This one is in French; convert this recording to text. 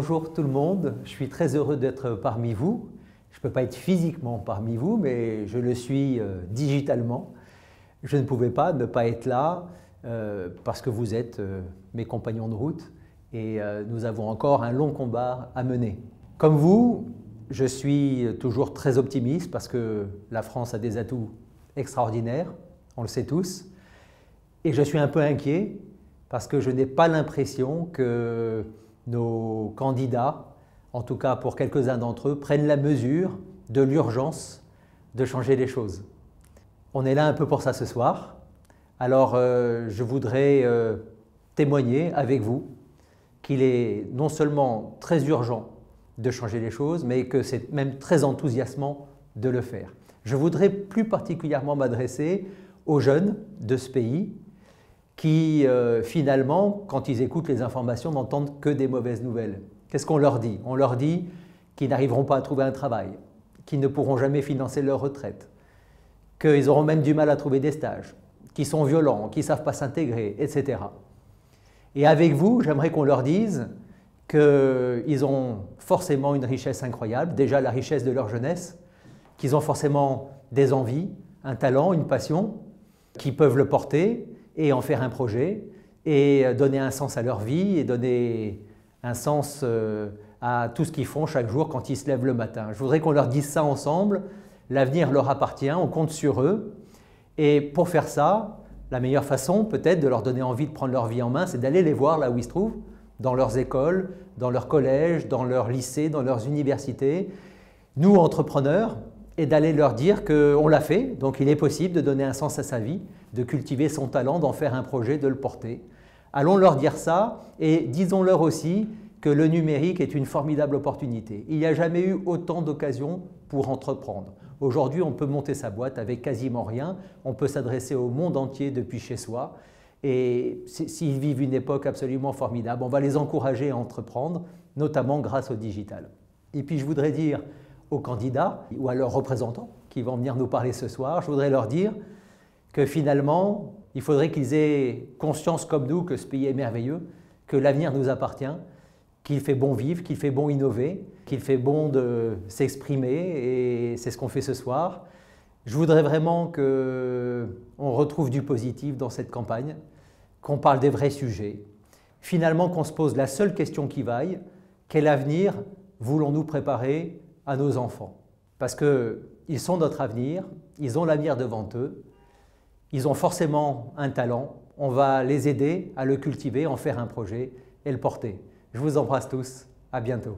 bonjour tout le monde, je suis très heureux d'être parmi vous. Je ne peux pas être physiquement parmi vous, mais je le suis digitalement. Je ne pouvais pas ne pas être là parce que vous êtes mes compagnons de route et nous avons encore un long combat à mener. Comme vous, je suis toujours très optimiste parce que la France a des atouts extraordinaires, on le sait tous. Et je suis un peu inquiet parce que je n'ai pas l'impression que nos candidats, en tout cas pour quelques-uns d'entre eux, prennent la mesure de l'urgence de changer les choses. On est là un peu pour ça ce soir. Alors je voudrais témoigner avec vous qu'il est non seulement très urgent de changer les choses, mais que c'est même très enthousiasmant de le faire. Je voudrais plus particulièrement m'adresser aux jeunes de ce pays qui, finalement, quand ils écoutent les informations, n'entendent que des mauvaises nouvelles. Qu'est-ce qu'on leur dit? On leur dit qu'ils n'arriveront pas à trouver un travail, qu'ils ne pourront jamais financer leur retraite, qu'ils auront même du mal à trouver des stages, qu'ils sont violents, qu'ils ne savent pas s'intégrer, etc. Et avec vous, j'aimerais qu'on leur dise qu'ils ont forcément une richesse incroyable, déjà la richesse de leur jeunesse, qu'ils ont forcément des envies, un talent, une passion, qu'ils peuvent le porter et en faire un projet et donner un sens à leur vie et donner un sens à tout ce qu'ils font chaque jour quand ils se lèvent le matin. Je voudrais qu'on leur dise ça ensemble, l'avenir leur appartient, on compte sur eux. Et pour faire ça, la meilleure façon peut-être de leur donner envie de prendre leur vie en main, c'est d'aller les voir là où ils se trouvent, dans leurs écoles, dans leurs collèges, dans leurs lycées, dans leurs universités, nous entrepreneurs, et d'aller leur dire qu'on l'a fait, donc il est possible de donner un sens à sa vie, de cultiver son talent, d'en faire un projet, de le porter. Allons leur dire ça et disons-leur aussi que le numérique est une formidable opportunité. Il n'y a jamais eu autant d'occasions pour entreprendre. Aujourd'hui, on peut monter sa boîte avec quasiment rien, on peut s'adresser au monde entier depuis chez soi et s'ils vivent une époque absolument formidable, on va les encourager à entreprendre, notamment grâce au digital. Et puis je voudrais dire aux candidats ou à leurs représentants qui vont venir nous parler ce soir, je voudrais leur dire que finalement, il faudrait qu'ils aient conscience comme nous que ce pays est merveilleux, que l'avenir nous appartient, qu'il fait bon vivre, qu'il fait bon innover, qu'il fait bon de s'exprimer et c'est ce qu'on fait ce soir. Je voudrais vraiment qu'on retrouve du positif dans cette campagne, qu'on parle des vrais sujets, finalement qu'on se pose la seule question qui vaille, quel avenir voulons-nous préparer à nos enfants? Parce qu'ils sont notre avenir, ils ont l'avenir devant eux, ils ont forcément un talent, on va les aider à le cultiver, en faire un projet et le porter. Je vous embrasse tous, à bientôt.